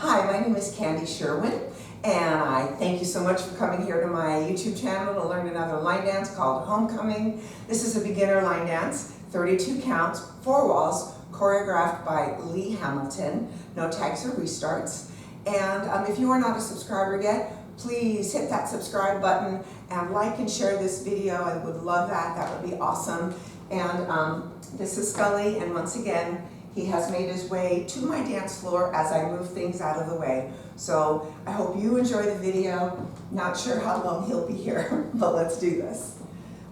Hi, my name is Sherwin, and I thank you so much for coming here to my YouTube channel to learn another line dance called Homecoming. This is a beginner line dance, 32 counts, 4 walls, choreographed by Lee Hamilton, no tags or restarts. And if you are not a subscriber yet, please hit that subscribe button and like and share this video. I would love that. That would be awesome. And this is Scully, and once again, he has made his way to my dance floor as I move things out of the way. So I hope you enjoy the video. Not sure how long he'll be here, but let's do this.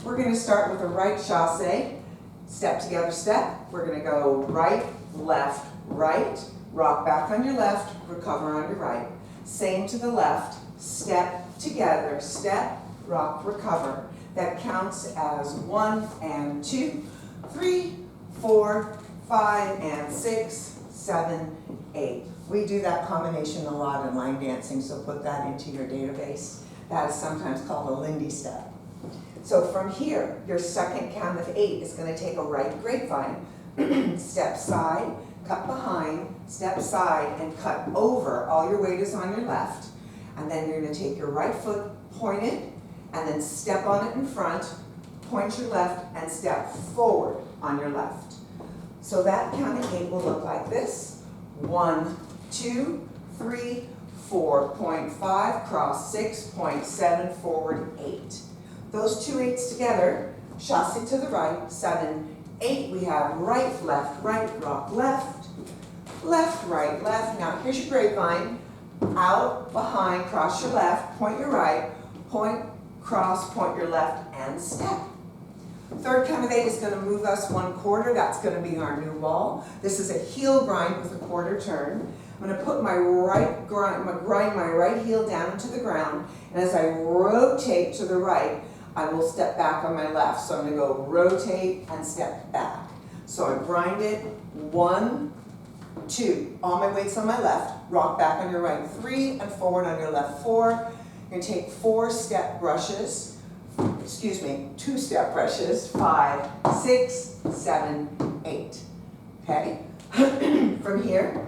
We're going to start with a right chasse, step together step. We're going to go right, left, right, rock back on your left, recover on your right. Same to the left, step together, step, rock, recover. That counts as 1 and 2, 3, 4, 5 and 6, 7, 8. We do that combination a lot in line dancing, so put that into your database. That is sometimes called a Lindy step. So from here, your second count of 8 is going to take a right grapevine, step side, cut behind, step side, and cut over. All your weight is on your left. And then you're going to take your right foot pointed, and then step on it in front, point your left, and step forward on your left. So that count of 8 will look like this. 1, 2, 3, 4.5, cross 6.7, forward 8. Those two 8s together, chasse to the right, 7, 8. We have right, left, rock, left, left, right, left. Now here's your grapevine. Out, behind, cross your left, point your right, point, cross, point your left, and step. Third count of 8 is going to move us 1/4. That's going to be our new wall. This is a heel grind with a quarter turn. I'm going to put my right grind my right heel down to the ground, and as I rotate to the right, I will step back on my left. So I'm going to go rotate and step back. So I grind it 1, 2. All my weight's on my left. Rock back on your right 3 and forward on your left 4. You're going to take 4 step brushes. 2-step brushes, 5, 6, 7, 8. Okay? From here,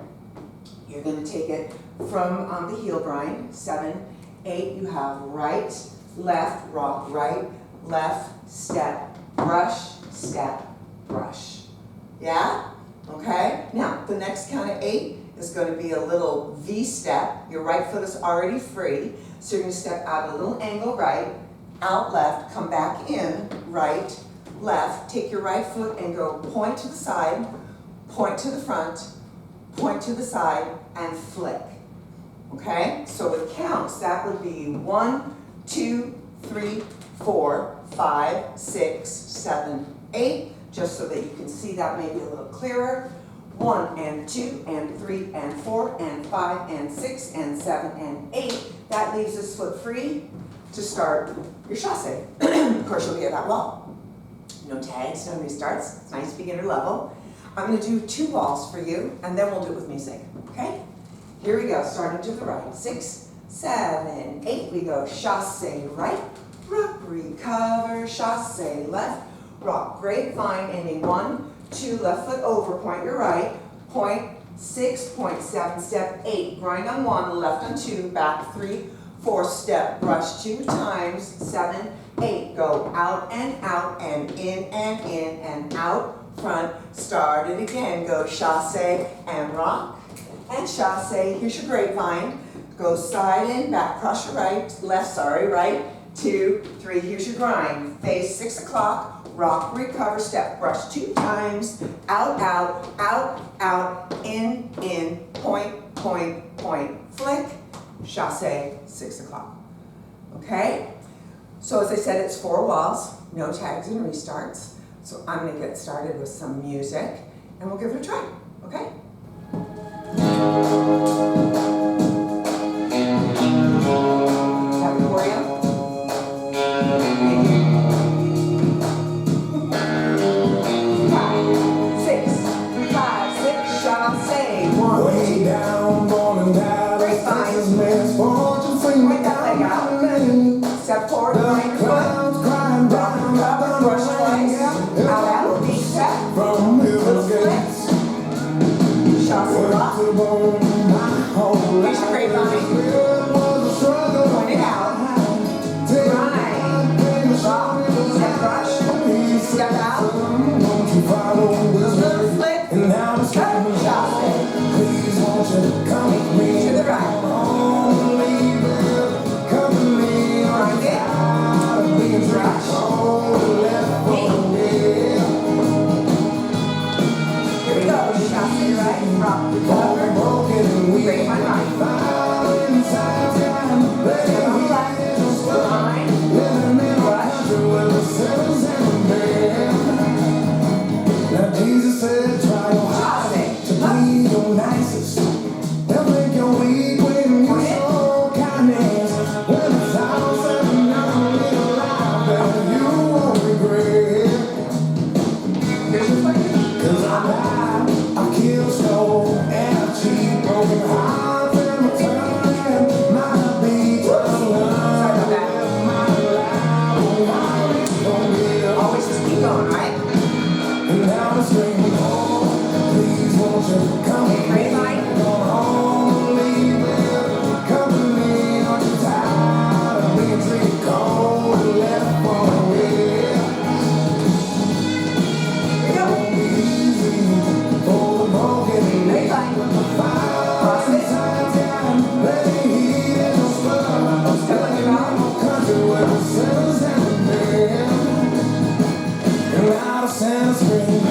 you're going to take it from the heel grind, 7, 8. You have right, left, rock, right, left, step, brush, Yeah? Okay? Now, the next count of 8 is going to be a little V step. Your right foot is already free, so you're going to step out a little angle right, out left, come back in, right, left, take your right foot and go point to the side, point to the front, point to the side, and flick. Okay? So with counts, that would be 1, 2, 3, 4, 5, 6, 7, 8, just so that you can see that maybe a little clearer. 1 and 2 and 3 and 4 and 5 and 6 and 7 and 8. That leaves this foot free to start your chasse. Of course, you'll get that wall. No tags, no restarts. It's nice beginner level. I'm going to do 2 walls for you, and then we'll do it with music. Okay? Here we go, starting to the right. 6, 7, 8. We go chasse right, rock, recover, chasse left, rock, grapevine, ending 1, 2, left foot over, point your right, point 6, point 7, step 8, grind on 1, left on 2, back 3, 4, step, brush 2 times, 7, 8, go out and in and out, front, start it again, go chasse and rock, and chasse, here's your grapevine, go side in, back, cross your right, 2, 3, here's your grind, face 6 o'clock, rock, recover, step, brush 2 times, out, in, point, flick, chasse, 6 o'clock. Okay? So as I said, it's 4 walls, no tags and restarts. So I'm going to get started with some music, and we'll give it a try. Okay? Happy for you? Way down, going down, misfortune free me down. Step forward, The clouds climb down, brush twice, out, deep step, from little Hill's flip, gates. you come with me? To the right. Only will come with me. Grind it. Tired of being Stretch. left for dead. Here we go. Chasse right. Rock. Recover. Broken and weak. Grapevine right. Found inside time. Step on the left. Line. Living in a Rush. country where the sinners and the bad. Now Jesus said, try your hardest to be your nicest. They'll make you weak when you show kindness. When it's all said and done, live a life that you won't regret. Here's your focus. 'Cause I lied, I killed, stole, and I cheat, broken hearts and my turn might be true love. Sorry about that. Always just keep going, right? And now it's screaming, oh, please won't you come with me? Grapevine. Going home, leave with company. Aren't you tired of being treated cold and left for dead? Here we go. Won't be easy for the broken and weak. Grapevine. Fire inside time, letting heat in your blood. Step on your own. Country where the sinners and the bad. And now the sound scream.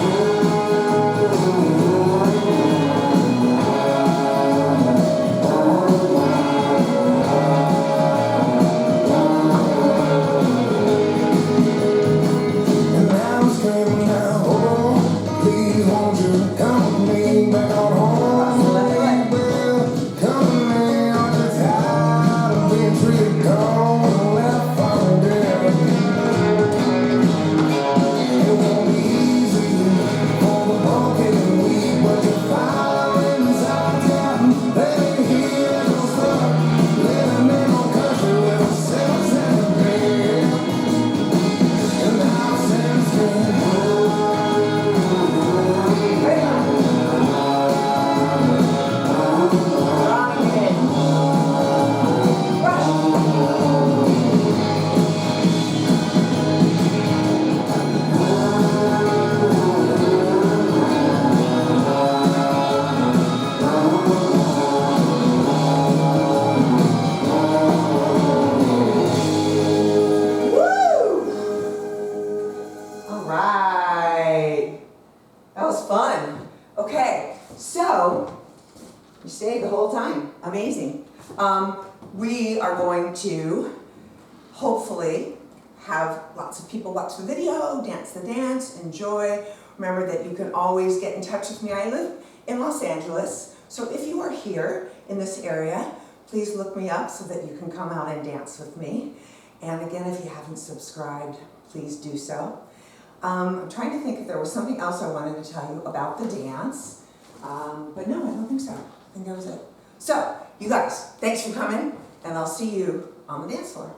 And now I'm screaming now, oh, please won't you come with me back on home? Well, come with me, aren't you tired of being treated cold and left for dead? It won't be easy for the broken and weak, but you find inside time, they hear your stuff, living in a country where the sinners and the bad. And now the sound scream. All right. That was fun. Okay, so you stayed the whole time. Amazing. We are going to hopefully have lots of people watch the video, dance the dance, enjoy. Remember that you can always get in touch with me. I live in Los Angeles, so if you are here in this area, please look me up so that you can come out and dance with me. And again, if you haven't subscribed, please do so. I'm trying to think if there was something else I wanted to tell you about the dance, but no, I don't think so. I think that was it. So, you guys, thanks for coming, and I'll see you on the dance floor.